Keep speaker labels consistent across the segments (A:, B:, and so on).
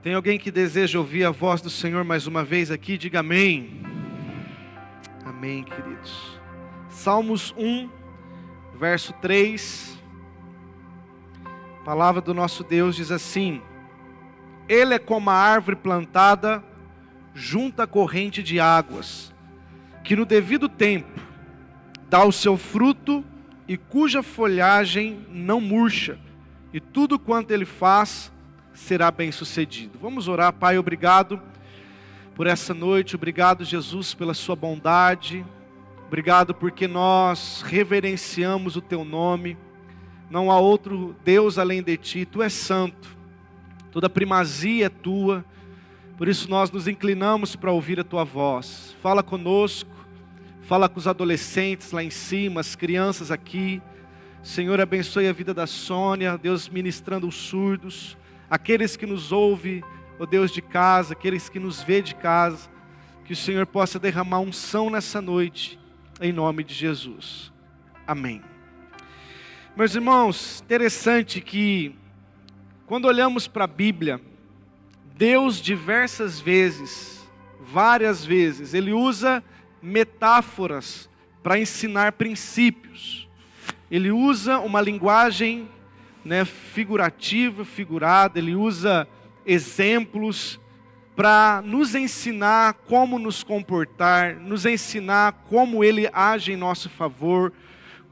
A: Tem alguém que deseja ouvir a voz do Senhor mais uma vez aqui? Diga amém. Amém, queridos. Salmos 1, verso 3. A palavra do nosso Deus diz assim: Ele é como a árvore plantada junto à corrente de águas, que no devido tempo dá o seu fruto e cuja folhagem não murcha, e tudo quanto ele faz será bem sucedido. Vamos orar. Pai, obrigado por essa noite, obrigado, Jesus, pela sua bondade, obrigado porque nós reverenciamos o teu nome, não há outro Deus além de ti, tu és santo, toda primazia é tua, por isso nós nos inclinamos para ouvir a tua voz. Fala conosco, fala com os adolescentes lá em cima, as crianças aqui. Senhor, abençoe a vida da Sônia, Deus, ministrando os surdos, aqueles que nos ouvem, ó Deus, de casa, aqueles que nos vê de casa, que o Senhor possa derramar unção nessa noite, em nome de Jesus. Amém. Meus irmãos, interessante que, quando olhamos para a Bíblia, Deus diversas vezes, várias vezes, Ele usa metáforas para ensinar princípios. Ele usa uma linguagem figurativa, figurada, Ele usa exemplos para nos ensinar como nos comportar, nos ensinar como Ele age em nosso favor,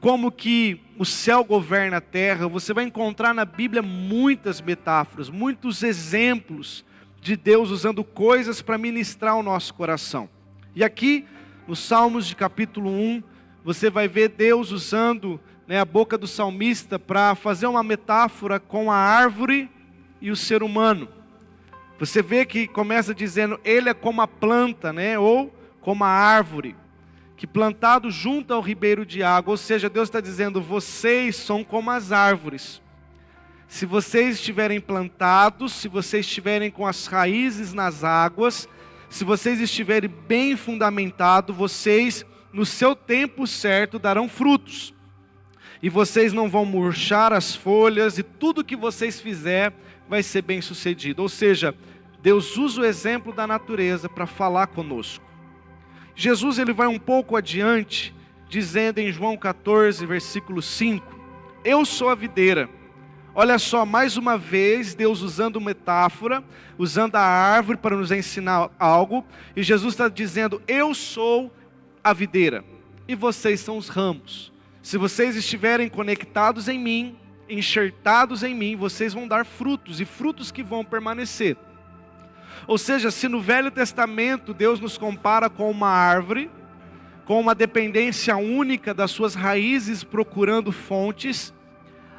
A: como que o céu governa a terra. Você vai encontrar na Bíblia muitas metáforas, muitos exemplos de Deus usando coisas para ministrar o nosso coração. E aqui, nos Salmos de capítulo 1, você vai ver Deus usando a boca do salmista para fazer uma metáfora com a árvore e o ser humano. Você vê que começa dizendo, ele é como a planta, ou como a árvore, que plantado junto ao ribeiro de água. Ou seja, Deus está dizendo, vocês são como as árvores. Se vocês estiverem plantados, se vocês estiverem com as raízes nas águas, se vocês estiverem bem fundamentados, vocês, no seu tempo certo, darão frutos. E vocês não vão murchar as folhas, e tudo que vocês fizer vai ser bem sucedido. Ou seja, Deus usa o exemplo da natureza para falar conosco. Jesus, ele vai um pouco adiante, dizendo em João 14, versículo 5, eu sou a videira. Olha só, mais uma vez, Deus usando metáfora, usando a árvore para nos ensinar algo, e Jesus está dizendo, eu sou a videira, e vocês são os ramos. Se vocês estiverem conectados em mim, enxertados em mim, vocês vão dar frutos, e frutos que vão permanecer. Ou seja, se no Velho Testamento Deus nos compara com uma árvore, com uma dependência única das suas raízes procurando fontes,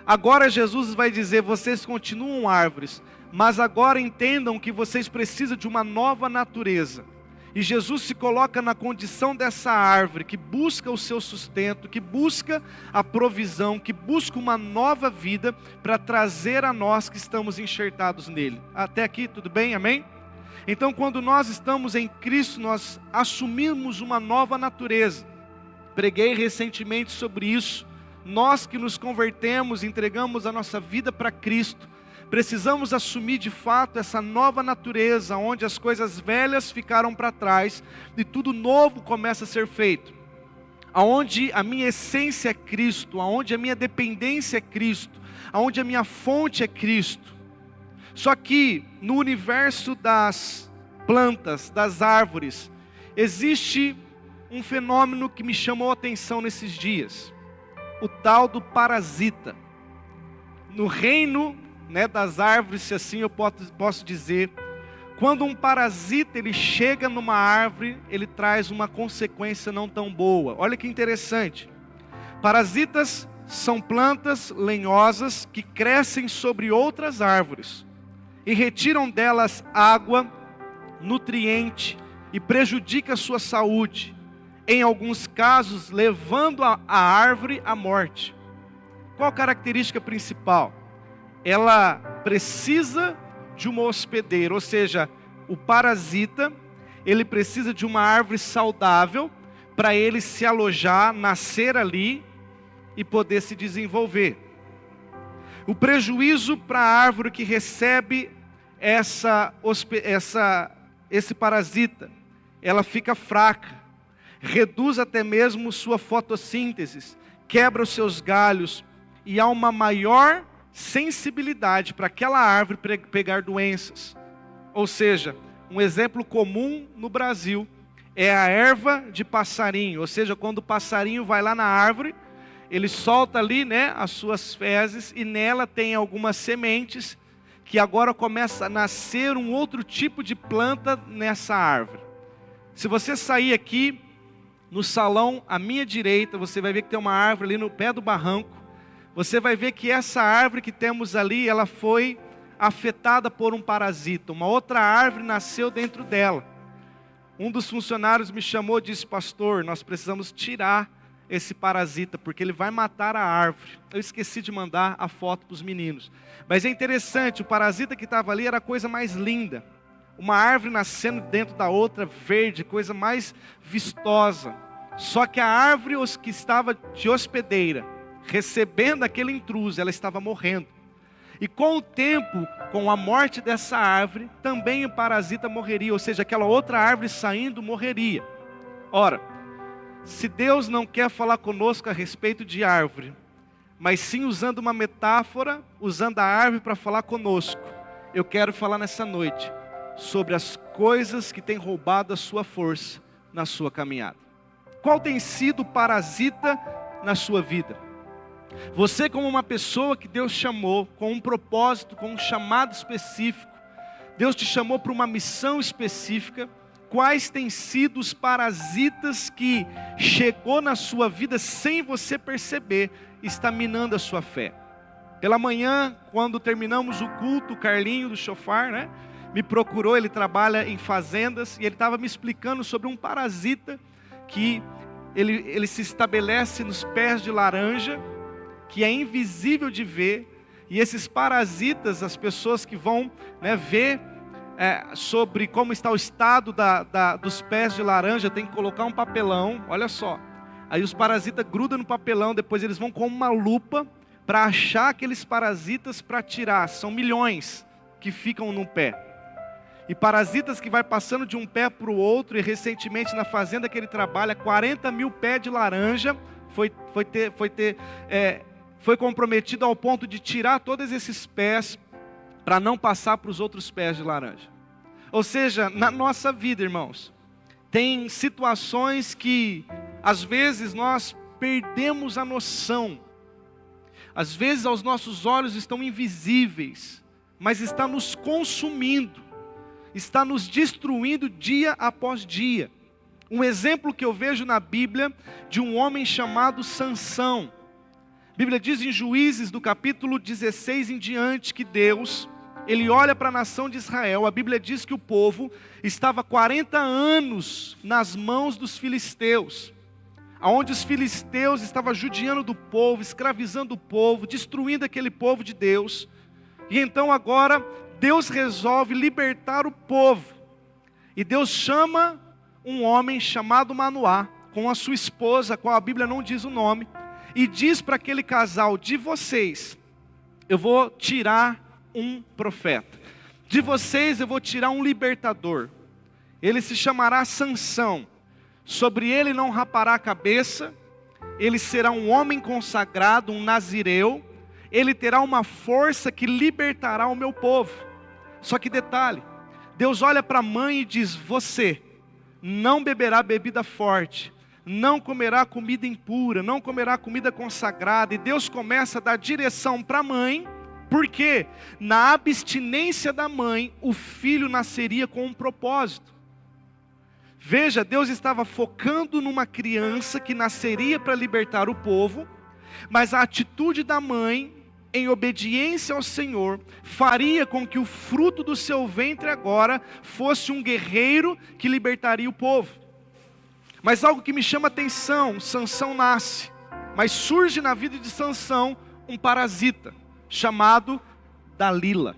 A: agora Jesus vai dizer, vocês continuam árvores, mas agora entendam que vocês precisam de uma nova natureza. E Jesus se coloca na condição dessa árvore, que busca o seu sustento, que busca a provisão, que busca uma nova vida, para trazer a nós que estamos enxertados nele. Até aqui tudo bem? Amém? Então quando nós estamos em Cristo, nós assumimos uma nova natureza. Preguei recentemente sobre isso. Nós que nos convertemos, entregamos a nossa vida para Cristo, precisamos assumir de fato essa nova natureza, onde as coisas velhas ficaram para trás e tudo novo começa a ser feito. Aonde a minha essência é Cristo, aonde a minha dependência é Cristo, aonde a minha fonte é Cristo. Só que no universo das plantas, das árvores, existe um fenômeno que me chamou a atenção nesses dias. O tal do parasita. No reino das árvores, se assim eu posso dizer, quando um parasita ele chega numa árvore, ele traz uma consequência não tão boa. Olha que interessante. Parasitas são plantas lenhosas que crescem sobre outras árvores e retiram delas água, nutriente e prejudicam a sua saúde. Em alguns casos, levando a árvore à morte. Qual a característica principal? Ela precisa de uma hospedeira, ou seja, o parasita, ele precisa de uma árvore saudável para ele se alojar, nascer ali e poder se desenvolver. O prejuízo para a árvore que recebe esse parasita, ela fica fraca, reduz até mesmo sua fotossíntese, quebra os seus galhos e há uma maior sensibilidade para aquela árvore pegar doenças. Ou seja, um exemplo comum no Brasil é a erva de passarinho, ou seja, quando o passarinho vai lá na árvore, ele solta ali, né, as suas fezes e nela tem algumas sementes que agora começa a nascer um outro tipo de planta nessa árvore. Se você sair aqui no salão à minha direita, você vai ver que tem uma árvore ali no pé do barranco. Você vai ver que essa árvore que temos ali, ela foi afetada por um parasita. Uma outra árvore nasceu dentro dela. Um dos funcionários me chamou e disse: pastor, nós precisamos tirar esse parasita, porque ele vai matar a árvore. Eu esqueci de mandar a foto para os meninos. Mas é interessante, o parasita que estava ali era a coisa mais linda. Uma árvore nascendo dentro da outra, verde, coisa mais vistosa. Só que a árvore que estava de hospedeira, recebendo aquele intruso, ela estava morrendo. E com o tempo, com a morte dessa árvore, também o parasita morreria, ou seja, aquela outra árvore saindo morreria. Ora, se Deus não quer falar conosco a respeito de árvore, mas sim usando uma metáfora, usando a árvore para falar conosco, eu quero falar nessa noite sobre as coisas que têm roubado a sua força na sua caminhada. Qual tem sido o parasita na sua vida? Você, como uma pessoa que Deus chamou com um propósito, com um chamado específico, Deus te chamou para uma missão específica. Quais têm sido os parasitas que chegou na sua vida sem você perceber, está minando a sua fé? Pela manhã, quando terminamos o culto, o Carlinho do Chofar, né, me procurou, ele trabalha em fazendas, e ele estava me explicando sobre um parasita que ele se estabelece nos pés de laranja, que é invisível de ver, e esses parasitas, as pessoas que vão, né, ver sobre como está o estado dos pés de laranja, tem que colocar um papelão, olha só, aí os parasitas grudam no papelão, depois eles vão com uma lupa, para achar aqueles parasitas para tirar, são milhões que ficam no pé, e parasitas que vai passando de um pé para o outro, e recentemente na fazenda que ele trabalha, 40 mil pés de laranja, foi comprometido ao ponto de tirar todos esses pés, para não passar para os outros pés de laranja. Ou seja, na nossa vida, irmãos, tem situações que às vezes nós perdemos a noção, às vezes aos nossos olhos estão invisíveis, mas está nos consumindo, está nos destruindo dia após dia. Um exemplo que eu vejo na Bíblia de um homem chamado Sansão. A Bíblia diz em Juízes, do capítulo 16 em diante, que Deus, ele olha para a nação de Israel. A Bíblia diz que o povo estava 40 anos nas mãos dos filisteus, aonde os filisteus estavam judiando do povo, escravizando o povo, destruindo aquele povo de Deus. E então agora Deus resolve libertar o povo, e Deus chama um homem chamado Manoá, com a sua esposa, a qual a Bíblia não diz o nome, e diz para aquele casal: de vocês eu vou tirar um profeta, de vocês eu vou tirar um libertador, ele se chamará Sansão, sobre ele não rapará a cabeça, ele será um homem consagrado, um nazireu, ele terá uma força que libertará o meu povo. Só que detalhe, Deus olha para a mãe e diz: você não beberá bebida forte, não comerá comida impura, não comerá comida consagrada. E Deus começa a dar direção para a mãe, porque na abstinência da mãe, o filho nasceria com um propósito. Veja, Deus estava focando numa criança que nasceria para libertar o povo, mas a atitude da mãe, em obediência ao Senhor, faria com que o fruto do seu ventre agora fosse um guerreiro que libertaria o povo. Mas algo que me chama a atenção: Sansão nasce, mas surge na vida de Sansão um parasita, chamado Dalila.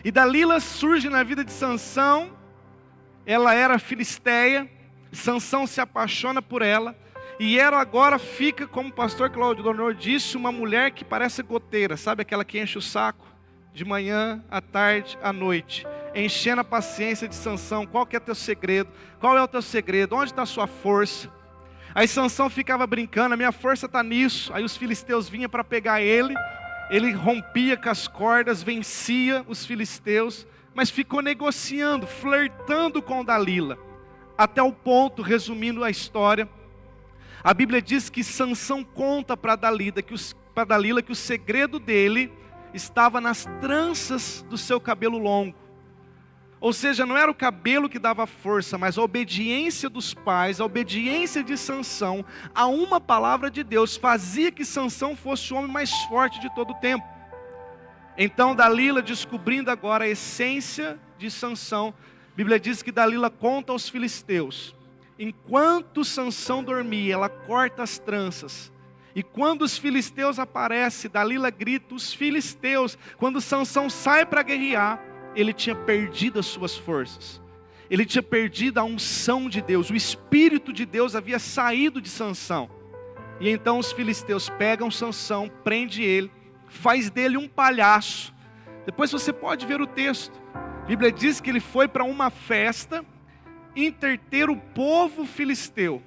A: E Dalila surge na vida de Sansão. Ela era filisteia, Sansão se apaixona por ela, e ela agora fica, como o pastor Cláudio Donor disse, uma mulher que parece goteira, sabe aquela que enche o saco? de manhã, à tarde, à noite, enchendo a paciência de Sansão. Qual que é teu segredo? Qual é o teu segredo? Onde está a sua força? Aí Sansão ficava brincando, a minha força está nisso. Aí os filisteus vinham para pegar ele rompia com as cordas, vencia os filisteus, mas ficou negociando, flertando com Dalila, até o ponto, resumindo a história, a Bíblia diz que Sansão conta para Dalila que o segredo dele estava nas tranças do seu cabelo longo. Ou seja, não era o cabelo que dava força, mas a obediência dos pais, a obediência de Sansão a uma palavra de Deus fazia que Sansão fosse o homem mais forte de todo o tempo. Então Dalila, descobrindo agora a essência de Sansão, a Bíblia diz que Dalila conta aos filisteus. Enquanto Sansão dormia, ela corta as tranças. E quando os filisteus aparecem, Dalila grita, os filisteus. Quando Sansão sai para guerrear, ele tinha perdido as suas forças. Ele tinha perdido a unção de Deus. O Espírito de Deus havia saído de Sansão. E então os filisteus pegam Sansão, prende ele, faz dele um palhaço. Depois você pode ver o texto. A Bíblia diz que ele foi para uma festa entreter o povo filisteu.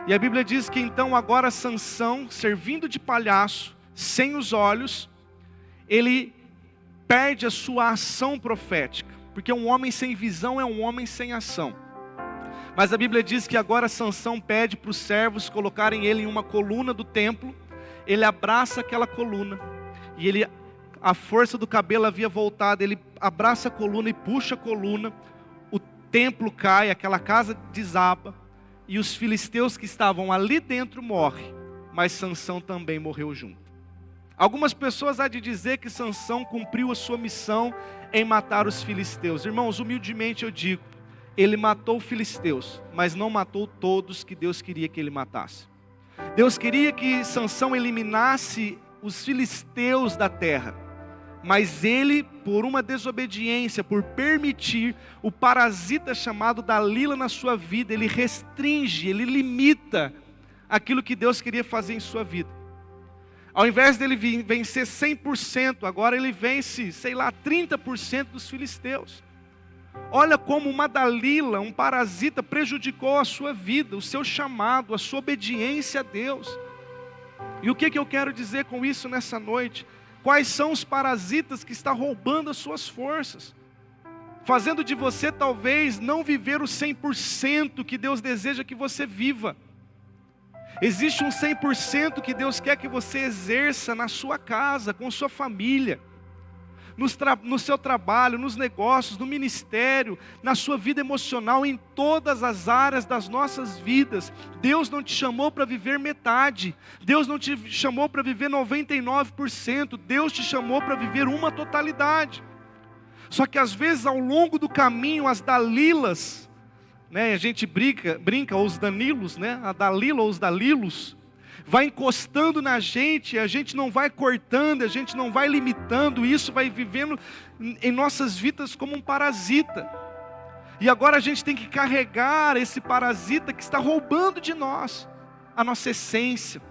A: E a Bíblia diz que então agora Sansão, servindo de palhaço, sem os olhos, ele perde a sua ação profética, porque um homem sem visão é um homem sem ação. Mas a Bíblia diz que agora Sansão pede para os servos colocarem ele em uma coluna do templo. Ele abraça aquela coluna, e a força do cabelo havia voltado, ele abraça a coluna e puxa a coluna, o templo cai, aquela casa desaba, e os filisteus que estavam ali dentro morrem, mas Sansão também morreu junto. Algumas pessoas há de dizer que Sansão cumpriu a sua missão em matar os filisteus. Irmãos, humildemente eu digo, ele matou filisteus, mas não matou todos que Deus queria que ele matasse. Deus queria que Sansão eliminasse os filisteus da terra, mas ele, por uma desobediência, por permitir o parasita chamado Dalila na sua vida, ele restringe, ele limita aquilo que Deus queria fazer em sua vida. Ao invés dele vencer 100%, agora ele vence, 30% dos filisteus. Olha como uma Dalila, um parasita, prejudicou a sua vida, o seu chamado, a sua obediência a Deus. E o que eu quero dizer com isso nessa noite? Quais são os parasitas que estão roubando as suas forças? Fazendo de você talvez não viver o 100% que Deus deseja que você viva. Existe um 100% que Deus quer que você exerça na sua casa, com sua família, no seu trabalho, nos negócios, no ministério, na sua vida emocional, em todas as áreas das nossas vidas. Deus não te chamou para viver metade, Deus não te chamou para viver 99%, Deus te chamou para viver uma totalidade. Só que às vezes ao longo do caminho, as Dalilas, a gente brinca, ou os Danilos, a Dalila ou os Dalilos, vai encostando na gente, a gente não vai cortando, a gente não vai limitando, isso vai vivendo em nossas vidas como um parasita. E agora a gente tem que carregar esse parasita que está roubando de nós a nossa essência,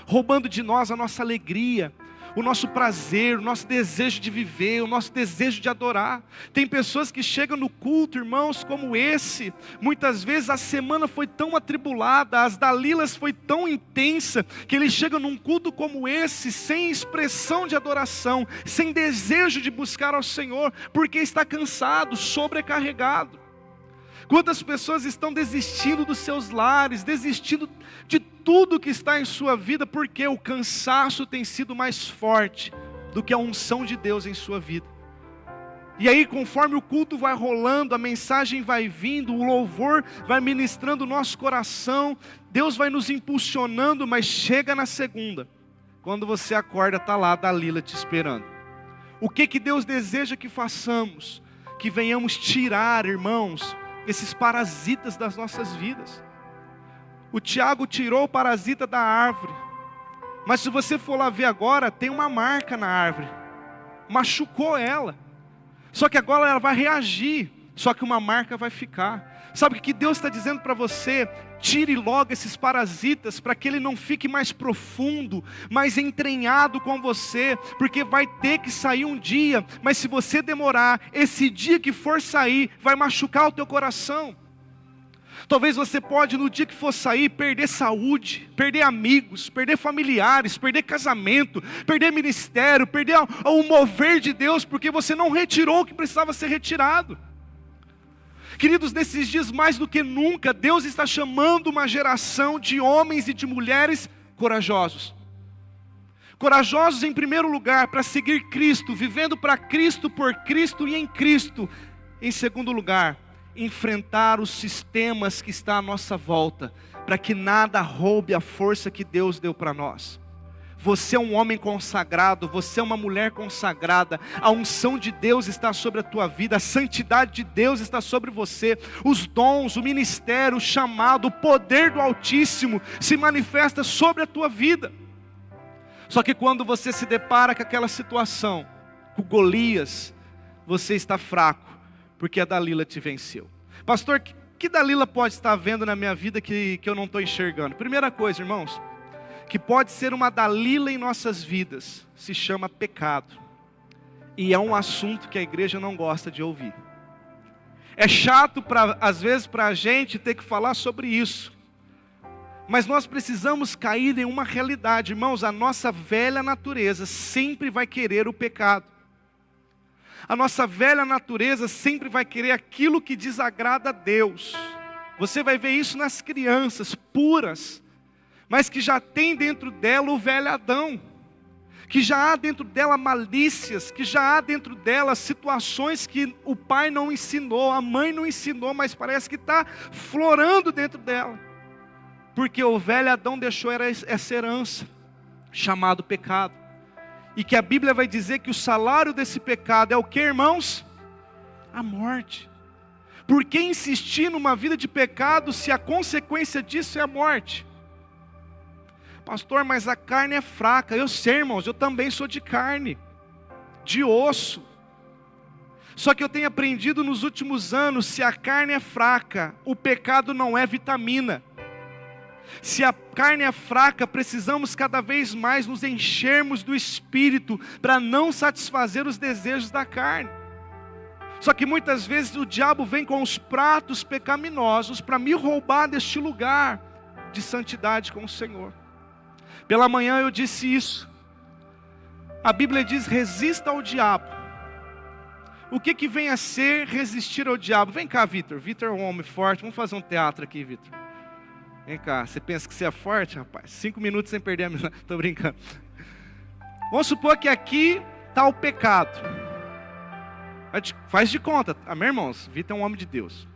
A: roubando de nós a nossa alegria, o nosso prazer, o nosso desejo de viver, o nosso desejo de adorar. Tem pessoas que chegam no culto, irmãos, como esse, muitas vezes a semana foi tão atribulada, as Dalilas foi tão intensa, que ele chega num culto como esse, sem expressão de adoração, sem desejo de buscar ao Senhor, porque está cansado, sobrecarregado. Quantas pessoas estão desistindo dos seus lares, desistindo de tudo que está em sua vida, porque o cansaço tem sido mais forte do que a unção de Deus em sua vida. E aí, conforme o culto vai rolando, a mensagem vai vindo, o louvor vai ministrando o nosso coração, Deus vai nos impulsionando, mas chega na segunda, quando você acorda, está lá a Dalila te esperando. O que Deus deseja que façamos? Que venhamos tirar, irmãos, esses parasitas das nossas vidas. O Tiago tirou o parasita da árvore, mas se você for lá ver agora, tem uma marca na árvore, machucou ela, só que agora ela vai reagir. só que uma marca vai ficar. Sabe o que Deus está dizendo para você? Tire logo esses parasitas, para que ele não fique mais profundo, mais entranhado com você, porque vai ter que sair um dia, mas se você demorar, esse dia que for sair, vai machucar o teu coração. Talvez você pode, no dia que for sair, perder saúde, perder amigos, perder familiares, perder casamento, perder ministério, perder o mover de Deus, porque você não retirou o que precisava ser retirado. Queridos, nesses dias mais do que nunca, Deus está chamando uma geração de homens e de mulheres corajosos. Corajosos em primeiro lugar para seguir Cristo, vivendo para Cristo, por Cristo e em Cristo. Em segundo lugar, enfrentar os sistemas que estão à nossa volta, para que nada roube a força que Deus deu para nós. Você é um homem consagrado, você é uma mulher consagrada, a unção de Deus está sobre a tua vida, a santidade de Deus está sobre você, os dons, o ministério, o chamado, o poder do Altíssimo se manifesta sobre a tua vida. Só que quando você se depara com aquela situação, com Golias, você está fraco, porque a Dalila te venceu. Pastor, que Dalila pode estar vendo na minha vida que eu não estou enxergando? Primeira coisa, irmãos, que pode ser uma Dalila em nossas vidas, se chama pecado. E é um assunto que a igreja não gosta de ouvir. É chato, às vezes, para a gente ter que falar sobre isso. Mas nós precisamos cair em uma realidade, irmãos, a nossa velha natureza sempre vai querer o pecado. A nossa velha natureza sempre vai querer aquilo que desagrada a Deus. Você vai ver isso nas crianças puras, mas que já tem dentro dela o velho Adão, que já há dentro dela malícias, que já há dentro dela situações que o pai não ensinou, a mãe não ensinou, mas parece que está florando dentro dela, porque o velho Adão deixou essa herança, chamado pecado. E que a Bíblia vai dizer que o salário desse pecado é o que, irmãos? A morte. Por que insistir numa vida de pecado se a consequência disso é a morte? Pastor, mas a carne é fraca. Eu sei, irmãos, eu também sou de carne, de osso. Só que eu tenho aprendido nos últimos anos, se a carne é fraca, o pecado não é vitamina. Se a carne é fraca, precisamos cada vez mais nos enchermos do Espírito para não satisfazer os desejos da carne. Só que muitas vezes o diabo vem com os pratos pecaminosos para me roubar deste lugar de santidade com o Senhor. Pela manhã eu disse isso. A Bíblia diz: resista ao diabo. O que vem a ser resistir ao diabo? Vem cá, Vitor. Vitor é um homem forte. Vamos fazer um teatro aqui, Vitor. Vem cá, você pensa que você é forte, rapaz? 5 minutos sem perder a minha... Estou brincando. Vamos supor que aqui está o pecado. Faz de conta, meus irmãos, Vitor é um homem de Deus.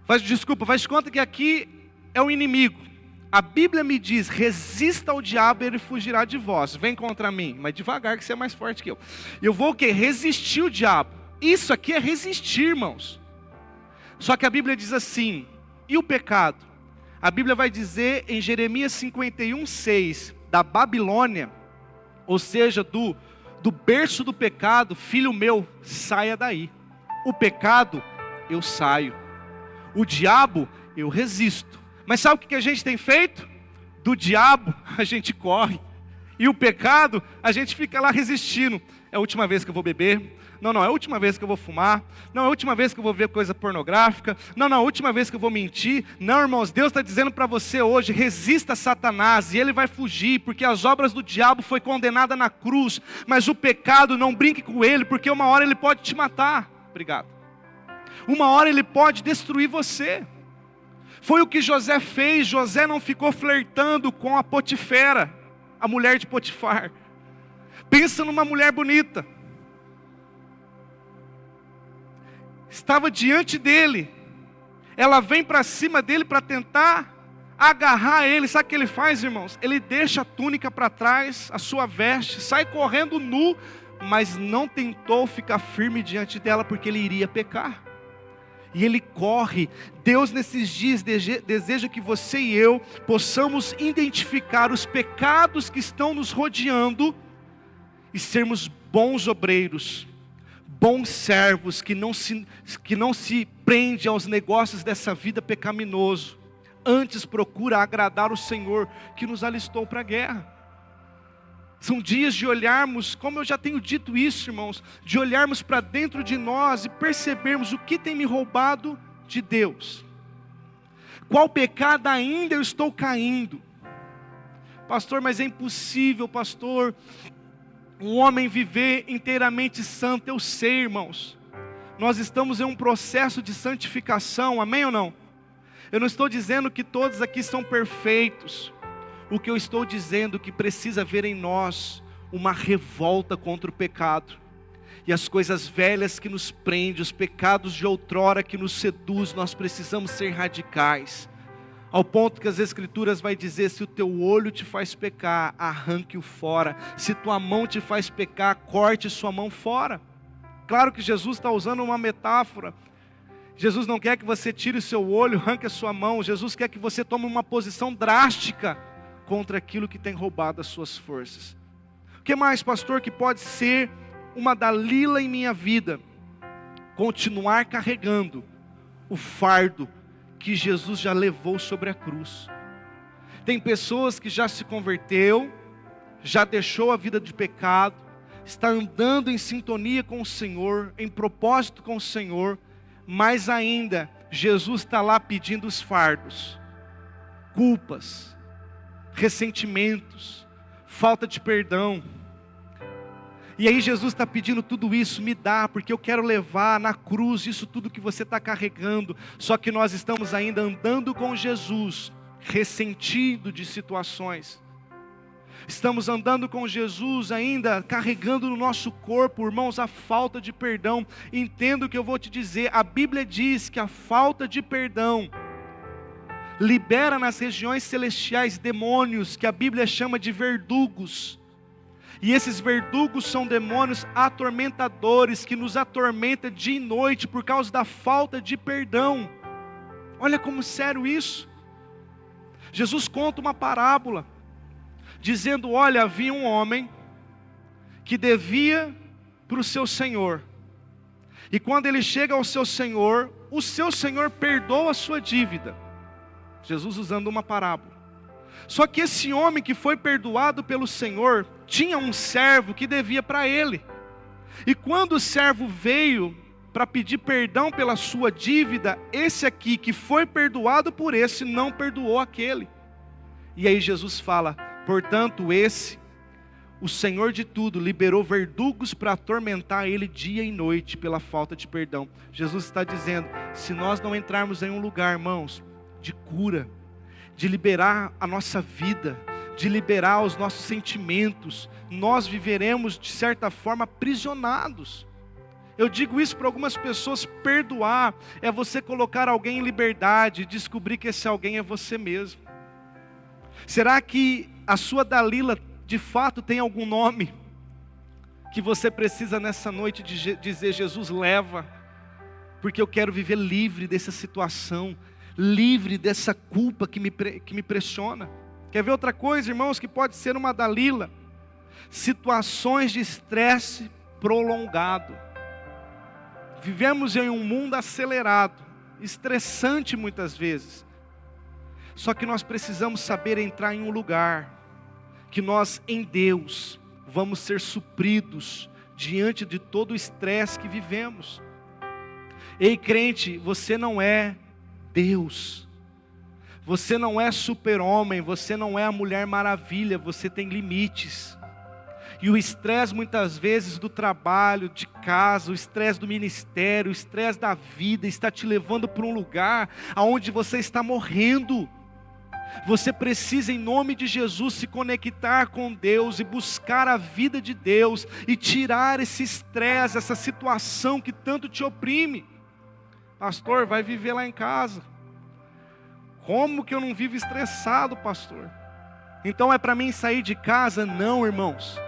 A: Faz de conta que aqui é o inimigo. A Bíblia me diz: resista ao diabo e ele fugirá de vós. Vem contra mim, mas devagar que você é mais forte que eu. Eu vou o quê? Resistir o diabo. Isso aqui é resistir, irmãos. Só que a Bíblia diz assim: e o pecado? A Bíblia vai dizer em Jeremias 51:6, da Babilônia, ou seja, do berço do pecado: filho meu, saia daí. O pecado, eu saio. O diabo, eu resisto. Mas sabe o que a gente tem feito? Do diabo, a gente corre. E o pecado, a gente fica lá resistindo. É a última vez que eu vou beber. Não, é a última vez que eu vou fumar. Não, é a última vez que eu vou ver coisa pornográfica. Não, é a última vez que eu vou mentir. Não, irmãos, Deus está dizendo para você hoje: resista a Satanás e ele vai fugir, porque as obras do diabo foi condenada na cruz. Mas o pecado, não brinque com ele, porque uma hora ele pode te matar. Obrigado. Uma hora ele pode destruir você. Foi o que José fez. José não ficou flertando com a Potifera, a mulher de Potifar. Pensa numa mulher bonita. Estava diante dele. Ela vem para cima dele para tentar agarrar ele. Sabe o que ele faz, irmãos? Ele deixa a túnica para trás, a sua veste, sai correndo nu, mas não tentou ficar firme diante dela, porque ele iria pecar. E ele corre. Deus nesses dias deseja que você e eu possamos identificar os pecados que estão nos rodeando e sermos bons obreiros, bons servos que não se prende aos negócios dessa vida pecaminoso, antes procura agradar o Senhor que nos alistou para a guerra. São dias de olharmos, como eu já tenho dito isso, irmãos, de olharmos para dentro de nós e percebermos o que tem me roubado de Deus. Qual pecado ainda eu estou caindo? Pastor, mas é impossível, pastor, um homem viver inteiramente santo. Eu sei, irmãos, nós estamos em um processo de santificação, amém ou não? Eu não estou dizendo que todos aqui são perfeitos. O que eu estou dizendo é que precisa haver em nós uma revolta contra o pecado. E as coisas velhas que nos prendem, os pecados de outrora que nos seduz, nós precisamos ser radicais. Ao ponto que as Escrituras vai dizer, se o teu olho te faz pecar, arranque-o fora. Se tua mão te faz pecar, corte sua mão fora. Claro que Jesus está usando uma metáfora. Jesus não quer que você tire o seu olho, arranque a sua mão. Jesus quer que você tome uma posição drástica contra aquilo que tem roubado as suas forças. O que mais, pastor, que pode ser uma Dalila em minha vida? Continuar carregando o fardo que Jesus já levou sobre a cruz. Tem pessoas que já se converteu, já deixou a vida de pecado, está andando em sintonia com o Senhor, em propósito com o Senhor, mas ainda Jesus está lá pedindo os fardos, culpas, ressentimentos, falta de perdão. E aí Jesus está pedindo tudo isso, me dá, porque eu quero levar na cruz isso tudo que você está carregando. Só que nós estamos ainda andando com Jesus, ressentido de situações. Estamos andando com Jesus ainda, carregando no nosso corpo, irmãos, a falta de perdão. Entenda o que eu vou te dizer, a Bíblia diz que a falta de perdão libera nas regiões celestiais demônios, que a Bíblia chama de verdugos. E esses verdugos são demônios atormentadores, que nos atormentam dia e noite, por causa da falta de perdão. Olha como sério isso. Jesus conta uma parábola, dizendo, olha, havia um homem, que devia para o seu senhor, e quando ele chega ao seu senhor, o seu senhor perdoa a sua dívida. Jesus usando uma parábola. Só que esse homem que foi perdoado pelo Senhor, tinha um servo que devia para ele. E quando o servo veio para pedir perdão pela sua dívida, esse aqui que foi perdoado por esse, não perdoou aquele. E aí Jesus fala, portanto esse, o Senhor de tudo, liberou verdugos para atormentar ele dia e noite pela falta de perdão. Jesus está dizendo, se nós não entrarmos em um lugar, irmãos, de cura, de liberar a nossa vida, de liberar os nossos sentimentos, nós viveremos de certa forma aprisionados. Eu digo isso para algumas pessoas, perdoar é você colocar alguém em liberdade e descobrir que esse alguém é você mesmo. Será que a sua Dalila de fato tem algum nome que você precisa nessa noite dizer, Jesus leva, porque eu quero viver livre dessa situação, livre dessa culpa que me pressiona. Quer ver outra coisa, irmãos, que pode ser uma Dalila? Situações de estresse prolongado. Vivemos em um mundo acelerado, estressante muitas vezes. Só que nós precisamos saber entrar em um lugar, que nós em Deus vamos ser supridos diante de todo o estresse que vivemos. Ei, crente, você não é Deus, você não é super-homem, você não é a Mulher Maravilha, você tem limites. E o estresse muitas vezes do trabalho, de casa, o estresse do ministério, o estresse da vida está te levando para um lugar onde você está morrendo. Você precisa, em nome de Jesus, se conectar com Deus e buscar a vida de Deus e tirar esse estresse, essa situação que tanto te oprime. Pastor, vai viver lá em casa. Como que eu não vivo estressado, pastor? Então é para mim sair de casa? Não, irmãos.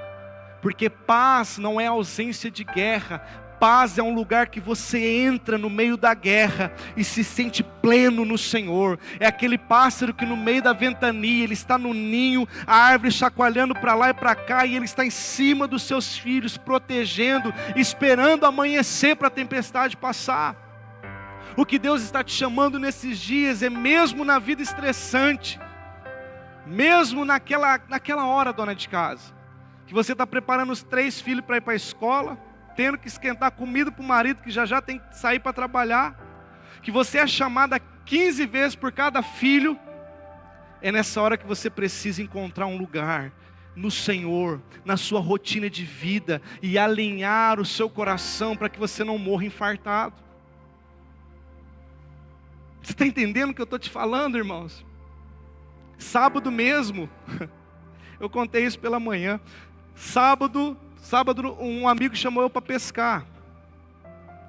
A: Porque paz não é ausência de guerra. paz é um lugar que você entra no meio da guerra e se sente pleno no Senhor. É aquele pássaro que no meio da ventania, ele está no ninho, a árvore chacoalhando para lá e para cá, e ele está em cima dos seus filhos, protegendo, esperando amanhecer para a tempestade passar. O que Deus está te chamando nesses dias é mesmo na vida estressante, mesmo naquela hora, dona de casa, que você está preparando os 3 filhos para ir para a escola, tendo que esquentar comida para o marido que já tem que sair para trabalhar, que você é chamada 15 vezes por cada filho, é nessa hora que você precisa encontrar um lugar no Senhor, na sua rotina de vida, e alinhar o seu coração para que você não morra infartado. Você está entendendo o que eu estou te falando, irmãos? Sábado mesmo, eu contei isso pela manhã, sábado um amigo chamou eu para pescar,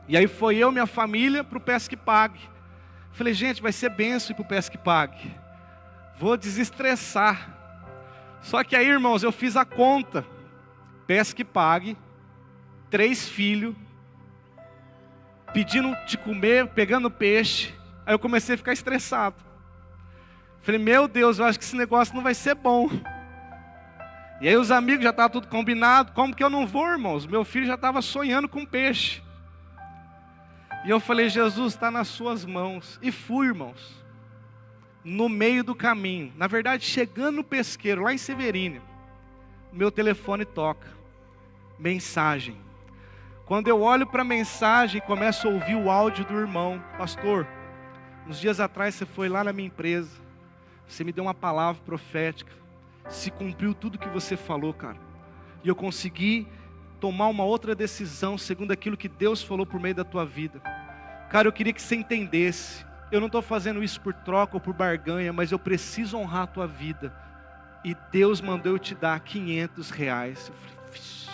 A: e aí foi eu e minha família para o Pesca e Pague. Falei, gente, vai ser benção ir para o Pesca e Pague, vou desestressar. Só que aí, irmãos, eu fiz a conta, Pesca e Pague, 3 filhos, pedindo de comer, pegando peixe. Aí eu comecei a ficar estressado. Falei, meu Deus, eu acho que esse negócio não vai ser bom. E aí os amigos já estavam tudo combinado. Como que eu não vou, irmãos? Meu filho já estava sonhando com peixe. E eu falei, Jesus, está nas suas mãos. E fui, irmãos. No meio do caminho, na verdade chegando no pesqueiro, lá em Severina, meu telefone toca, mensagem. Quando eu olho para a mensagem, começo a ouvir o áudio do irmão: pastor, uns dias atrás você foi lá na minha empresa, você me deu uma palavra profética, se cumpriu tudo que você falou, cara, e eu consegui tomar uma outra decisão, segundo aquilo que Deus falou por meio da tua vida. Cara, eu queria que você entendesse, eu não estou fazendo isso por troca ou por barganha, mas eu preciso honrar a tua vida, e Deus mandou eu te dar R$500. Eu falei, vixe.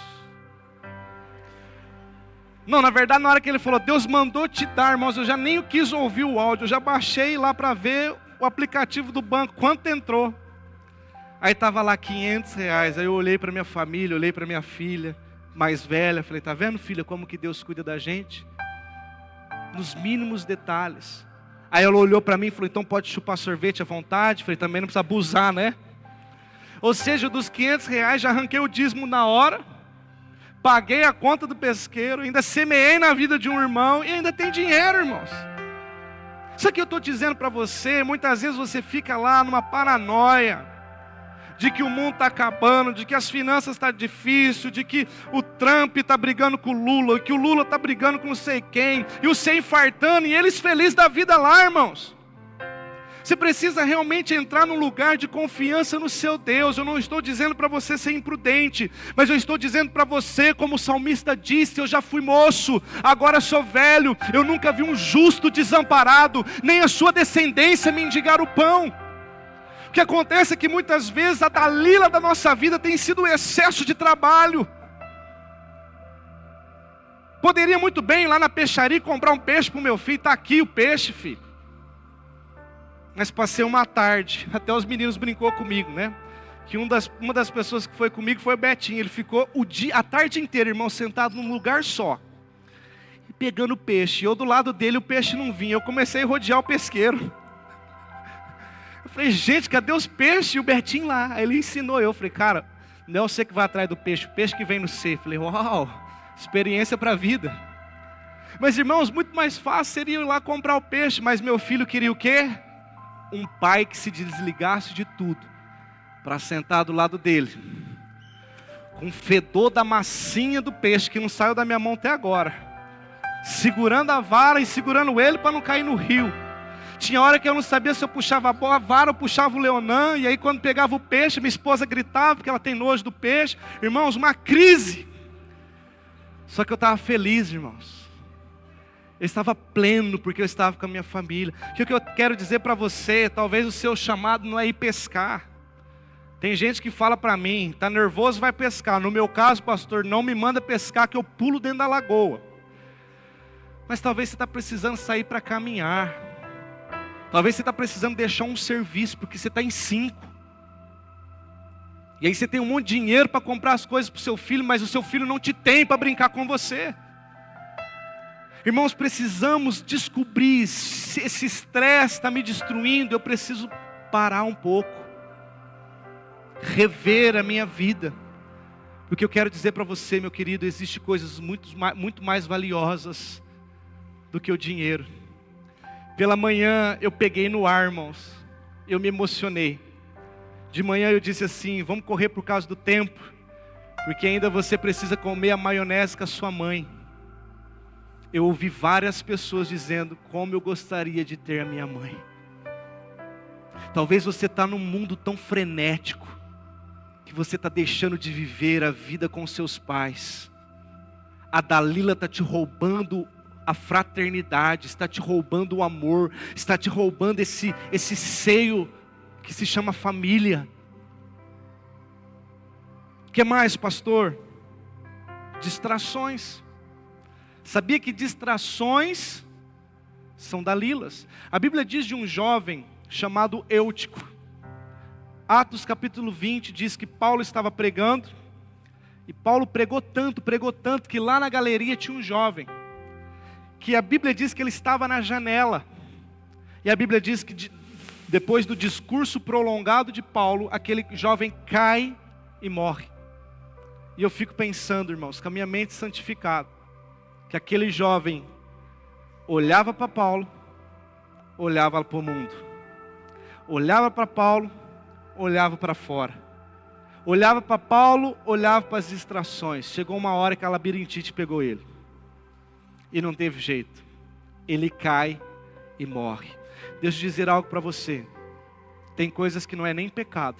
A: Não, na verdade, na hora que ele falou, Deus mandou te dar, irmãos, eu já nem quis ouvir o áudio, eu já baixei lá para ver o aplicativo do banco, quanto entrou. Aí estava lá R$500, aí eu olhei para minha família, olhei para minha filha mais velha, falei, tá vendo, filha, como que Deus cuida da gente? Nos mínimos detalhes. Aí ela olhou para mim e falou, então pode chupar sorvete à vontade? Falei, também não precisa abusar, né? Ou seja, dos R$500 já arranquei o dízimo na hora, paguei a conta do pesqueiro, ainda semeei na vida de um irmão e ainda tem dinheiro, irmãos. Isso aqui eu estou dizendo para você, muitas vezes você fica lá numa paranoia, de que o mundo está acabando, de que as finanças estão difíceis, de que o Trump está brigando com o Lula, que o Lula está brigando com não sei quem, e o sem infartando, e eles felizes da vida lá, irmãos. Você precisa realmente entrar num lugar de confiança no seu Deus. Eu não estou dizendo para você ser imprudente, mas eu estou dizendo para você, como o salmista disse, eu já fui moço, agora sou velho, eu nunca vi um justo desamparado, nem a sua descendência mendigar o pão. O que acontece é que muitas vezes a Dalila da nossa vida tem sido o excesso de trabalho. Poderia muito bem ir lá na peixaria comprar um peixe para o meu filho, está aqui o peixe, filho. Mas passei uma tarde, até os meninos brincou comigo, né? Que uma das pessoas que foi comigo foi o Betinho. Ele ficou a tarde inteira, irmão, sentado num lugar só, pegando peixe. Eu do lado dele, o peixe não vinha. Eu comecei a rodear o pesqueiro. Eu falei, gente, cadê os peixes? E o Betinho lá. Aí ele ensinou eu. Falei, cara, não é você que vai atrás do peixe, o peixe que vem no C. Eu falei, uau, experiência para a vida. Mas irmãos, muito mais fácil seria ir lá comprar o peixe. Mas meu filho queria o quê? Um pai que se desligasse de tudo, para sentar do lado dele, com o fedor da massinha do peixe, que não saiu da minha mão até agora, segurando a vara e segurando ele para não cair no rio. Tinha hora que eu não sabia se eu puxava a vara ou puxava o leonã, e aí quando pegava o peixe, minha esposa gritava, porque ela tem nojo do peixe. Irmãos, uma crise. Só que eu estava feliz, irmãos. Eu estava pleno, porque eu estava com a minha família. O que eu quero dizer para você, talvez o seu chamado não é ir pescar. Tem gente que fala para mim, está nervoso, vai pescar. No meu caso, pastor, não me manda pescar, que eu pulo dentro da lagoa. Mas talvez você está precisando sair para caminhar. Talvez você está precisando deixar um serviço, porque você está em 5. E aí você tem um monte de dinheiro para comprar as coisas para o seu filho, mas o seu filho não te tem para brincar com você. Irmãos, precisamos descobrir se esse estresse está me destruindo. Eu preciso parar um pouco, rever a minha vida. Porque eu quero dizer para você, meu querido, existem coisas muito mais valiosas do que o dinheiro. Pela manhã eu peguei no ar, irmãos, eu me emocionei. De manhã eu disse assim: vamos correr por causa do tempo, porque ainda você precisa comer a maionese com a sua mãe. Eu ouvi várias pessoas dizendo como eu gostaria de ter a minha mãe. Talvez você está num mundo tão frenético, que você está deixando de viver a vida com seus pais. A Dalila está te roubando a fraternidade, está te roubando o amor, está te roubando esse seio que se chama família. O que mais, pastor? Distrações. Sabia que distrações são Dalilas? A Bíblia diz de um jovem chamado Eutico. Atos capítulo 20 diz que Paulo estava pregando, e Paulo pregou tanto, que lá na galeria tinha um jovem, que a Bíblia diz que ele estava na janela, e a Bíblia diz que depois do discurso prolongado de Paulo, aquele jovem cai e morre. E eu fico pensando, irmãos, com a minha mente santificada, que aquele jovem olhava para Paulo, olhava para o mundo, olhava para Paulo, olhava para fora, olhava para Paulo, olhava para as distrações. Chegou uma hora que a labirintite pegou ele, e não teve jeito, ele cai e morre. Deixa eu dizer algo para você, tem coisas que não é nem pecado,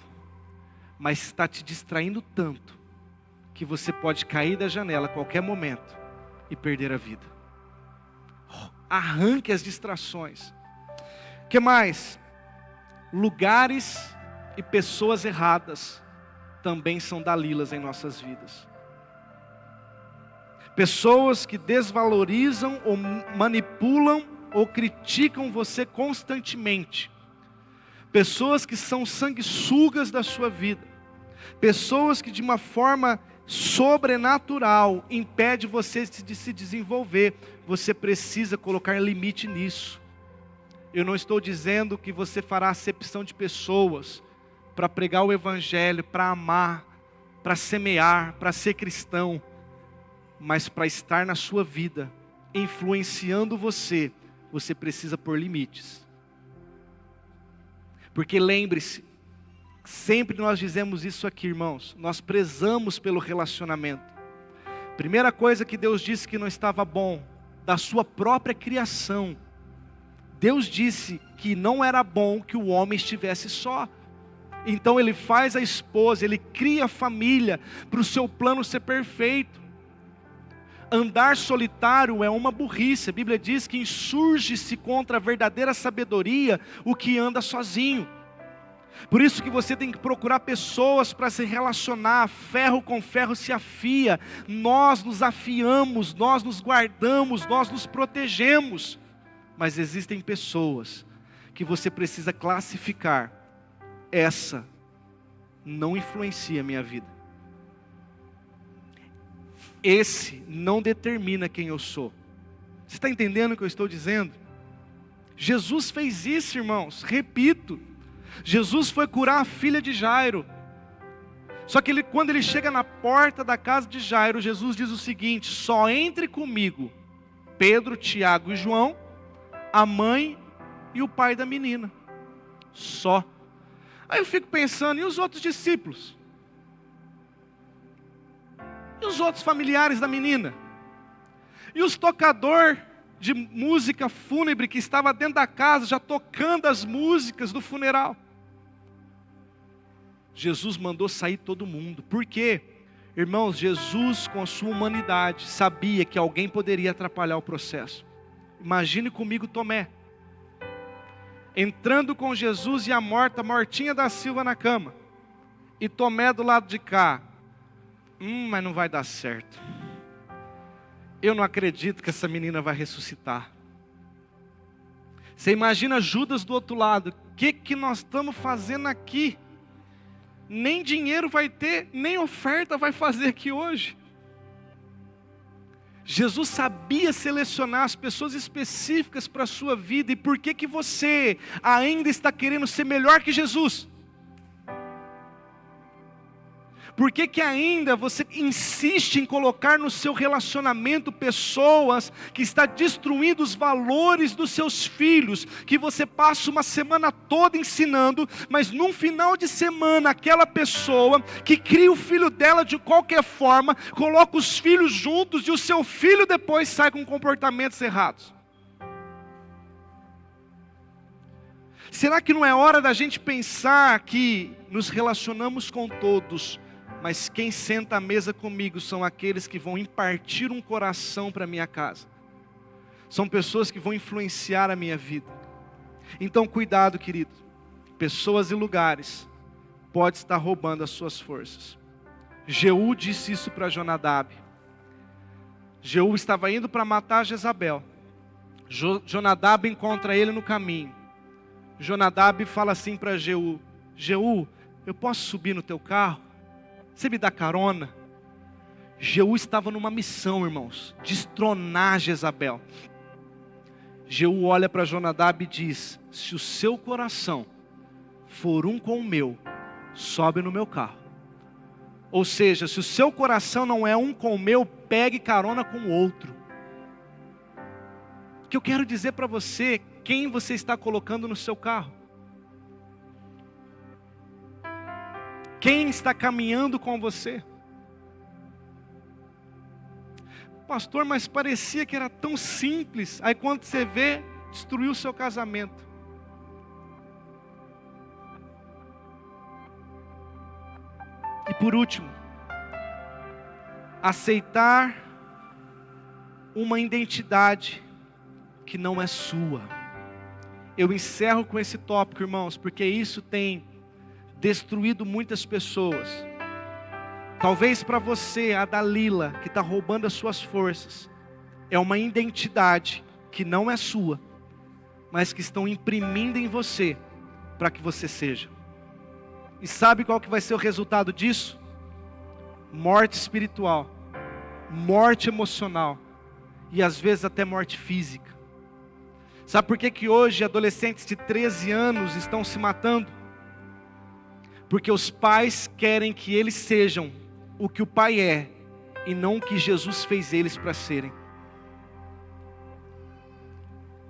A: mas está te distraindo tanto, que você pode cair da janela a qualquer momento, e perder a vida. Arranque as distrações. O que mais? Lugares e pessoas erradas também são Dalilas em nossas vidas. Pessoas que desvalorizam ou manipulam ou criticam você constantemente. Pessoas que são sanguessugas da sua vida. Pessoas que de uma forma sobrenatural impede você de se desenvolver. Você precisa colocar limite nisso. Eu não estou dizendo que você fará acepção de pessoas para pregar o evangelho, para amar, para semear, para ser cristão, mas para estar na sua vida, influenciando você, você precisa pôr limites. Porque lembre-se, sempre nós dizemos isso aqui, irmãos, nós prezamos pelo relacionamento. Primeira coisa que Deus disse que não estava bom, da sua própria criação, Deus disse que não era bom que o homem estivesse só. Então Ele faz a esposa, Ele cria a família, para o seu plano ser perfeito. Andar solitário é uma burrice. A Bíblia diz que insurge-se contra a verdadeira sabedoria o que anda sozinho. Por isso que você tem que procurar pessoas para se relacionar. Ferro com ferro se afia. Nós nos afiamos, nós nos guardamos, nós nos protegemos. Mas existem pessoas que você precisa classificar. Essa não influencia a minha vida. Esse não determina quem eu sou. Você está entendendo o que eu estou dizendo? Jesus fez isso, irmãos. Repito. Jesus foi curar a filha de Jairo. Só que quando ele chega na porta da casa de Jairo, Jesus diz o seguinte: só entre comigo Pedro, Tiago e João, a mãe e o pai da menina. Só. Aí eu fico pensando, e os outros discípulos? E os outros familiares da menina? E os tocadores de música fúnebre que estava dentro da casa, já tocando as músicas do funeral? Jesus mandou sair todo mundo. Por quê? Irmãos, Jesus com a sua humanidade sabia que alguém poderia atrapalhar o processo. Imagine comigo Tomé, entrando com Jesus e a Mortinha da Silva na cama, e Tomé do lado de cá. Mas não vai dar certo. Eu não acredito que essa menina vai ressuscitar. Você imagina Judas do outro lado. O que nós estamos fazendo aqui? Nem dinheiro vai ter, nem oferta vai fazer aqui hoje. Jesus sabia selecionar as pessoas específicas para a sua vida. E por que que você ainda está querendo ser melhor que Jesus? Por que que ainda você insiste em colocar no seu relacionamento pessoas que está destruindo os valores dos seus filhos, que você passa uma semana toda ensinando, mas num final de semana aquela pessoa que cria o filho dela de qualquer forma, coloca os filhos juntos e o seu filho depois sai com comportamentos errados? Será que não é hora da gente pensar que nos relacionamos com todos, mas quem senta à mesa comigo são aqueles que vão impartir um coração para a minha casa. São pessoas que vão influenciar a minha vida. Então cuidado, querido. Pessoas e lugares podem estar roubando as suas forças. Jeú disse isso para Jonadab. Jeú estava indo para matar Jezabel. Jonadab encontra ele no caminho. Jonadab fala assim para Jeú: Jeú, eu posso subir no teu carro? Você me dá carona? Jeú estava numa missão, irmãos, destronar Jezabel. Jeú olha para Jonadab e diz: se o seu coração for um com o meu, sobe no meu carro. Ou seja, se o seu coração não é um com o meu, pegue carona com o outro. O que eu quero dizer para você, quem você está colocando no seu carro? Quem está caminhando com você? Pastor, mas parecia que era tão simples. Aí quando você vê, destruiu o seu casamento. E por último, aceitar uma identidade que não é sua. Eu encerro com esse tópico, irmãos, porque isso tem destruído muitas pessoas. Talvez para você, a Dalila, que está roubando as suas forças, é uma identidade que não é sua, mas que estão imprimindo em você, para que você seja. E sabe qual que vai ser o resultado disso? Morte espiritual, morte emocional, e às vezes até morte física. Sabe por que que hoje adolescentes de 13 anos estão se matando? Porque os pais querem que eles sejam o que o pai é, e não o que Jesus fez eles para serem.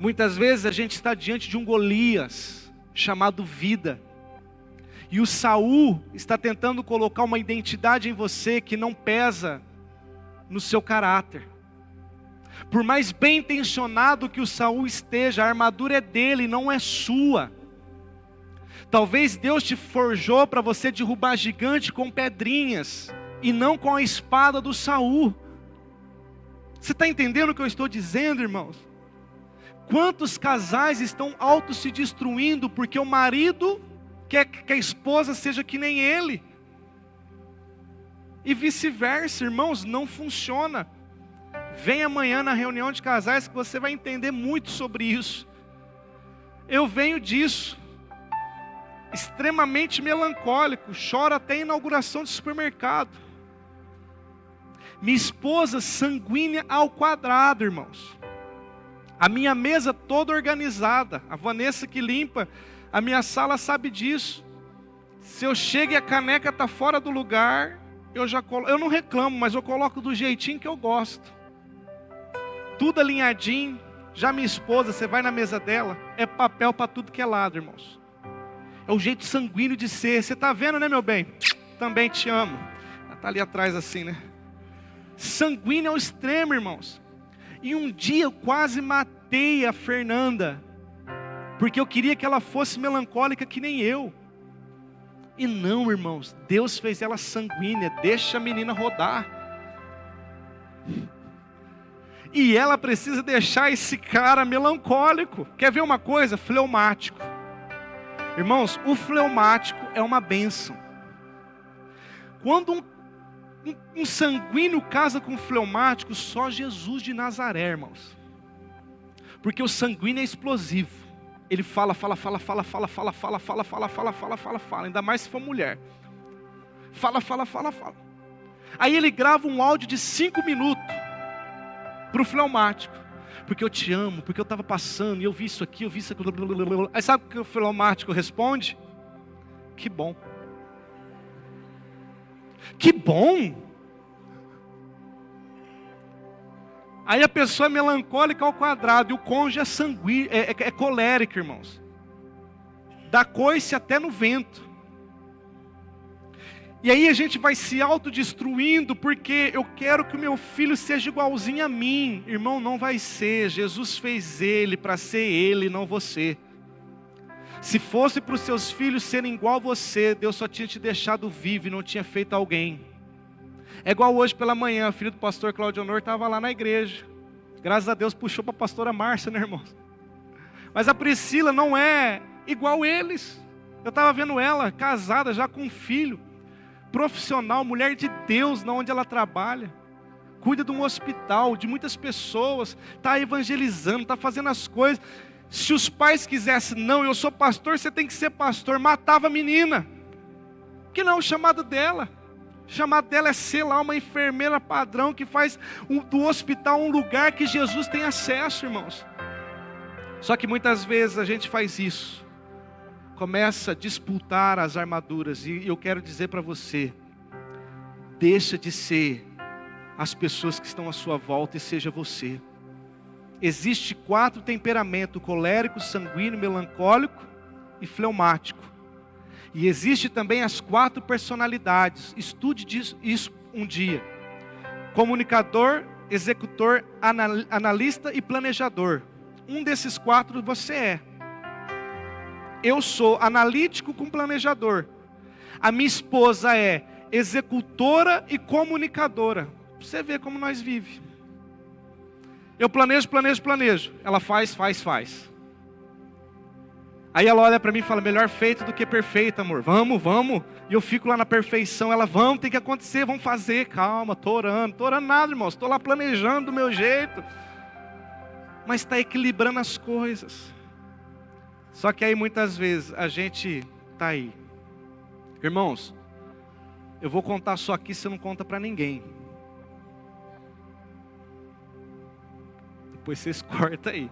A: Muitas vezes a gente está diante de um Golias, chamado vida. E o Saul está tentando colocar uma identidade em você que não pesa no seu caráter. Por mais bem intencionado que o Saul esteja, a armadura é dele, não é sua. Talvez Deus te forjou para você derrubar gigante com pedrinhas, e não com a espada do Saul. Você está entendendo o que eu estou dizendo, irmãos? Quantos casais estão auto se destruindo, porque o marido quer que a esposa seja que nem ele? E vice-versa, irmãos, não funciona. Vem amanhã na reunião de casais que você vai entender muito sobre isso. Eu venho disso. Extremamente melancólico, choro até a inauguração de supermercado. Minha esposa sanguínea ao quadrado, irmãos. A minha mesa toda organizada. A Vanessa que limpa a minha sala sabe disso. Se eu chego e a caneca está fora do lugar, eu não reclamo, mas eu coloco do jeitinho que eu gosto. Tudo alinhadinho. Já minha esposa, você vai na mesa dela, é papel para tudo que é lado, irmãos. É o jeito sanguíneo de ser. Você está vendo, né, meu bem? Também te amo. Ela está ali atrás assim, né? Sanguíneo ao extremo, irmãos. E um dia eu quase matei a Fernanda, porque eu queria que ela fosse melancólica que nem eu. E não, irmãos, Deus fez ela sanguínea. Deixa a menina rodar. E ela precisa deixar esse cara melancólico. Quer ver uma coisa? Fleumático. Irmãos, o fleumático é uma bênção. Quando um sanguíneo casa com um fleumático, só Jesus de Nazaré, irmãos. Porque o sanguíneo é explosivo. Ele fala. Ainda mais se for mulher. Fala. Aí ele grava um áudio de 5 minutos. para o fleumático. Porque eu te amo, porque eu estava passando, e eu vi isso aqui, eu vi isso aqui. Aí sabe o que o fleumático responde? Que bom. Que bom! Aí a pessoa é melancólica ao quadrado, e o cônjuge é sanguíneo, é colérico, irmãos. Dá coice até no vento. E aí a gente vai se autodestruindo, porque eu quero que o meu filho seja igualzinho a mim. Irmão, não vai ser. Jesus fez ele para ser ele, não você. Se fosse para os seus filhos serem igual a você, Deus só tinha te deixado vivo e não tinha feito alguém. É igual hoje pela manhã, o filho do pastor Claudio Honor estava lá na igreja. Graças a Deus puxou para a pastora Márcia, né, irmãos? Mas a Priscila não é igual eles. Eu estava vendo ela casada já com um filho. Profissional, mulher de Deus, na onde ela trabalha, cuida de um hospital, de muitas pessoas, está evangelizando, está fazendo as coisas. Se os pais quisessem, não, eu sou pastor, você tem que ser pastor, matava a menina, que não é o chamado dela. O chamado dela é ser lá uma enfermeira padrão, que faz do hospital um lugar que Jesus tem acesso, irmãos. Só que muitas vezes a gente faz isso, começa a disputar as armaduras, e eu quero dizer para você, deixa de ser as pessoas que estão à sua volta e seja você. Existe 4 temperamentos: colérico, sanguíneo, melancólico e fleumático. E existe também as 4 personalidades. Estude isso um dia: comunicador, executor, analista e planejador. Um desses 4 você é. Eu sou analítico com planejador. A minha esposa é executora e comunicadora. Você vê como nós vivemos. Eu planejo. Ela faz. Aí ela olha para mim e fala: melhor feito do que perfeito, amor. Vamos. E eu fico lá na perfeição. Ela: vamos, tem que acontecer, vamos fazer. Calma, estou orando nada, irmãos. Estou lá planejando do meu jeito. Mas está equilibrando as coisas. Só que aí muitas vezes a gente está aí. Irmãos, eu vou contar só aqui, você não conta para ninguém. Depois vocês cortam aí.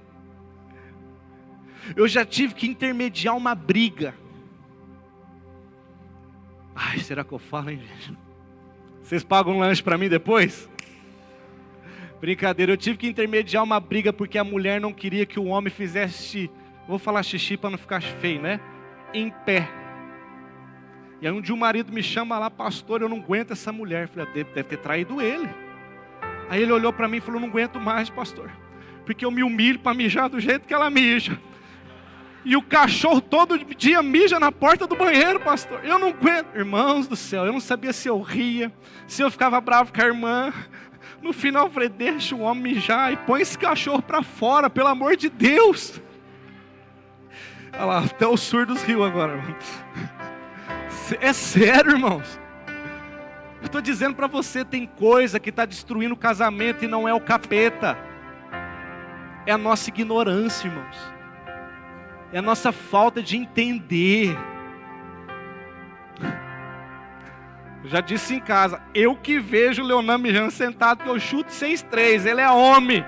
A: Eu já tive que intermediar uma briga. Ai, será que eu falo, hein, gente? Vocês pagam um lanche para mim depois? Brincadeira, eu tive que intermediar uma briga porque a mulher não queria que o homem fizesse... Vou falar xixi para não ficar feio, né? Em pé. E aí um dia o marido me chama lá: pastor, eu não aguento essa mulher. Eu falei: deve ter traído ele. Aí ele olhou para mim e falou: não aguento mais, pastor, porque eu me humilho para mijar do jeito que ela mija. E o cachorro todo dia mija na porta do banheiro, pastor. Eu não aguento. Irmãos do céu, eu não sabia se eu ria, se eu ficava bravo com a irmã. No final eu falei: deixa o homem mijar e põe esse cachorro para fora, pelo amor de Deus. Olha lá, até os surdos riu agora, irmão. É sério, irmãos. Eu estou dizendo para você, tem coisa que está destruindo o casamento e não é o capeta. É a nossa ignorância, irmãos. É a nossa falta de entender. Eu já disse em casa, eu que vejo o Leonan mijando sentado, que eu chuto 6-3, ele é homem.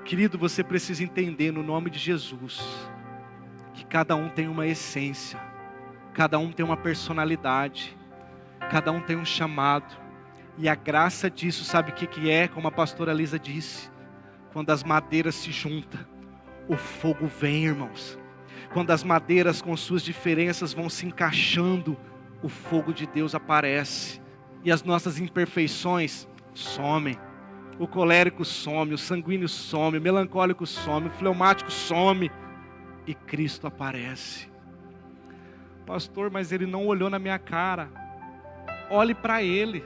A: Querido, você precisa entender no nome de Jesus, que cada um tem uma essência, cada um tem uma personalidade, cada um tem um chamado. E a graça disso, sabe o que é? Como a pastora Lisa disse, quando as madeiras se juntam, o fogo vem, irmãos. Quando as madeiras com suas diferenças vão se encaixando, o fogo de Deus aparece. E as nossas imperfeições somem. O colérico some, o sanguíneo some, o melancólico some, o fleumático some. E Cristo aparece. Pastor, mas ele não olhou na minha cara. Olhe para ele.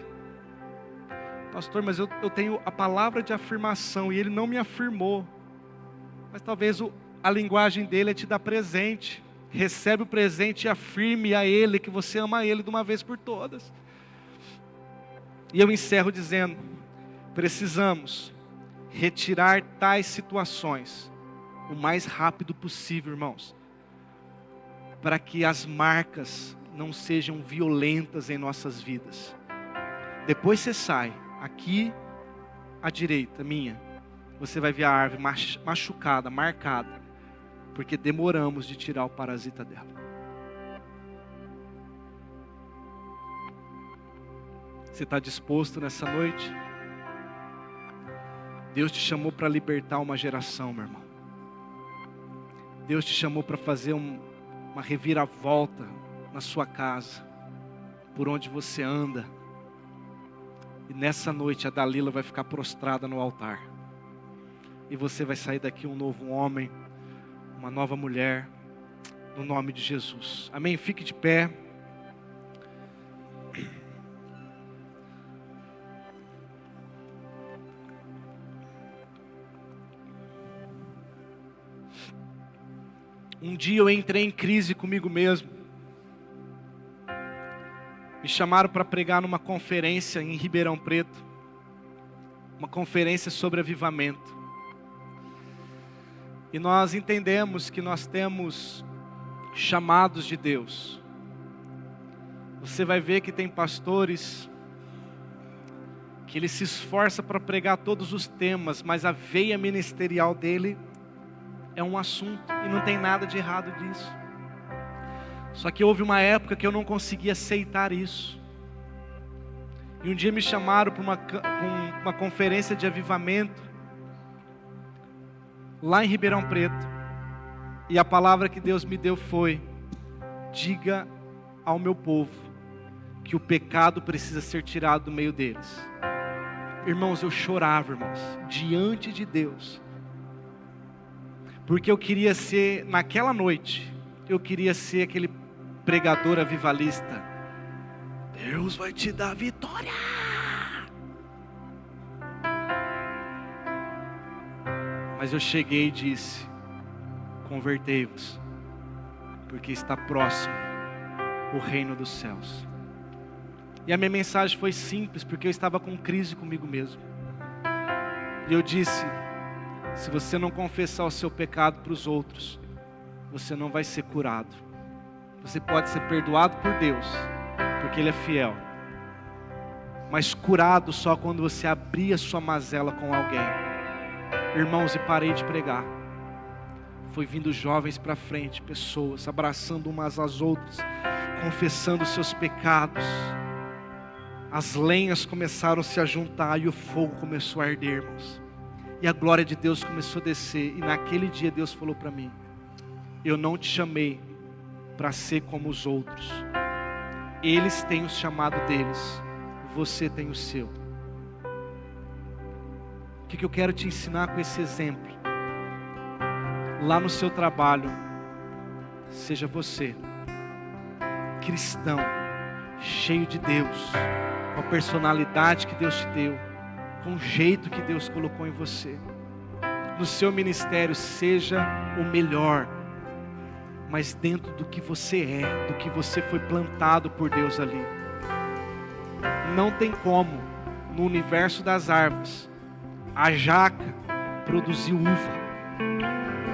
A: Pastor, mas eu tenho a palavra de afirmação e ele não me afirmou. Mas talvez a linguagem dele é te dar presente. Recebe o presente e afirme a ele que você ama ele de uma vez por todas. E eu encerro dizendo, precisamos retirar tais situações o mais rápido possível, irmãos, para que as marcas não sejam violentas em nossas vidas. Depois você sai, aqui à direita, minha, você vai ver a árvore machucada, marcada, porque demoramos de tirar o parasita dela. Você está disposto nessa noite? Deus te chamou para libertar uma geração, meu irmão. Deus te chamou para fazer uma reviravolta na sua casa, por onde você anda. E nessa noite a Dalila vai ficar prostrada no altar. E você vai sair daqui um novo homem, uma nova mulher, no nome de Jesus. Amém? Fique de pé. Um dia eu entrei em crise comigo mesmo. Me chamaram para pregar numa conferência em Ribeirão Preto. Uma conferência sobre avivamento. E nós entendemos que nós temos chamados de Deus. Você vai ver que tem pastores que ele se esforça para pregar todos os temas, mas a veia ministerial dele é um assunto, e não tem nada de errado disso. Só que houve uma época que eu não conseguia aceitar isso. E um dia me chamaram para uma conferência de avivamento, lá em Ribeirão Preto. E a palavra que Deus me deu foi: diga ao meu povo que o pecado precisa ser tirado do meio deles. Irmãos, eu chorava, irmãos, diante de Deus. Porque eu queria ser, naquela noite, eu queria ser aquele pregador avivalista. Deus vai te dar vitória. Mas eu cheguei e disse: convertei-vos, porque está próximo o reino dos céus. E a minha mensagem foi simples, porque eu estava com crise comigo mesmo. E eu disse: se você não confessar o seu pecado para os outros, você não vai ser curado. Você pode ser perdoado por Deus, porque Ele é fiel. Mas curado só quando você abrir a sua mazela com alguém. Irmãos, e parei de pregar. Foi vindo jovens para frente, pessoas abraçando umas às outras, confessando seus pecados. As lenhas começaram a se juntar e o fogo começou a arder, irmãos. E a glória de Deus começou a descer. E naquele dia Deus falou para mim: eu não te chamei para ser como os outros. Eles têm o chamado deles, você tem o seu. O que eu quero te ensinar com esse exemplo? Lá no seu trabalho, seja você cristão, cheio de Deus, com a personalidade que Deus te deu, com o jeito que Deus colocou em você. No seu ministério, seja o melhor, mas dentro do que você é, do que você foi plantado por Deus ali. Não tem como, no universo das árvores, a jaca produzir uva.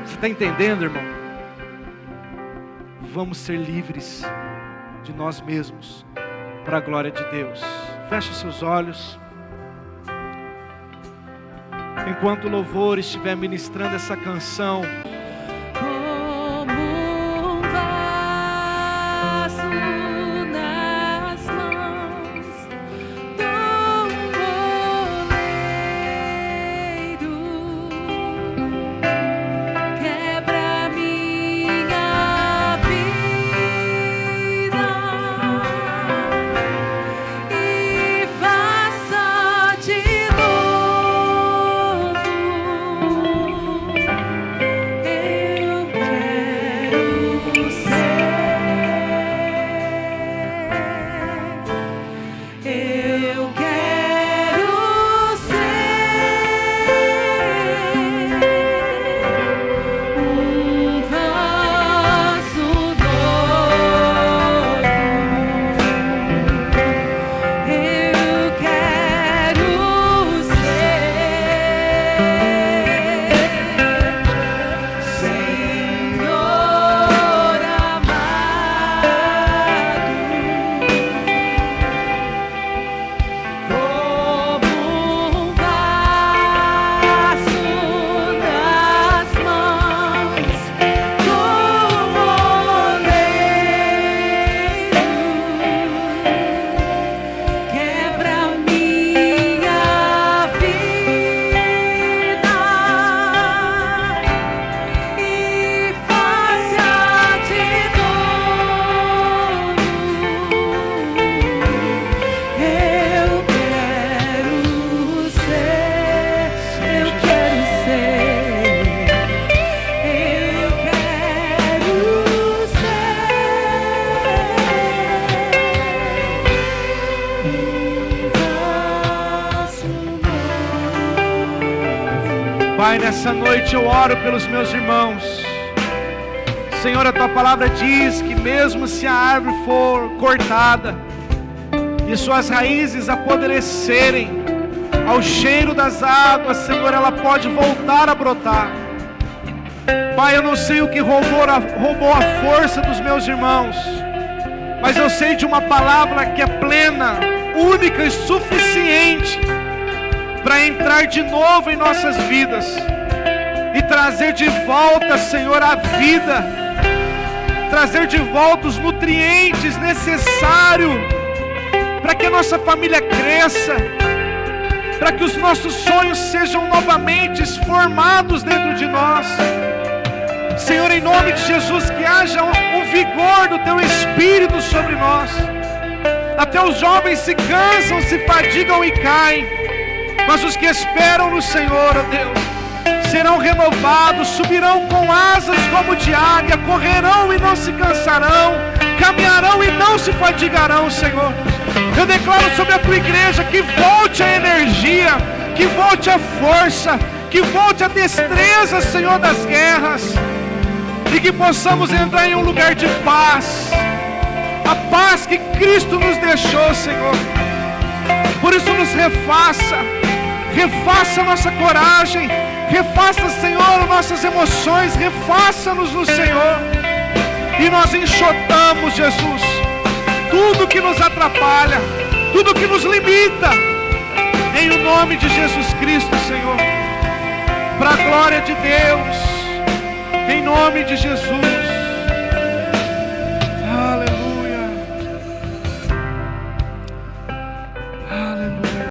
A: Você está entendendo, irmão? Vamos ser livres de nós mesmos, para a glória de Deus. Feche os seus olhos. Enquanto o louvor estiver ministrando essa canção, Pai, nessa noite eu oro pelos meus irmãos. Senhor, a Tua palavra diz que mesmo se a árvore for cortada e suas raízes apodrecerem ao cheiro das águas, Senhor, ela pode voltar a brotar. Pai, eu não sei o que roubou a força dos meus irmãos, mas eu sei de uma palavra que é plena, única e suficiente para entrar de novo em nossas vidas e trazer de volta, Senhor, a vida, trazer de volta os nutrientes necessários para que a nossa família cresça, para que os nossos sonhos sejam novamente formados dentro de nós. Senhor, em nome de Jesus, que haja um vigor do Teu Espírito sobre nós. Até os jovens se cansam, se fadigam e caem, mas os que esperam no Senhor, ó Deus, serão renovados, subirão com asas como de águia, correrão e não se cansarão, caminharão e não se fadigarão, Senhor. Eu declaro sobre a Tua igreja que volte a energia, que volte a força, que volte a destreza, Senhor, das guerras, e que possamos entrar em um lugar de paz, a paz que Cristo nos deixou, Senhor. Por isso nos refaça nossa coragem, refaça, Senhor, nossas emoções, refaça-nos no Senhor, e nós enxotamos, Jesus, tudo que nos atrapalha, tudo que nos limita, em o nome de Jesus Cristo, Senhor, para a glória de Deus, em nome de Jesus.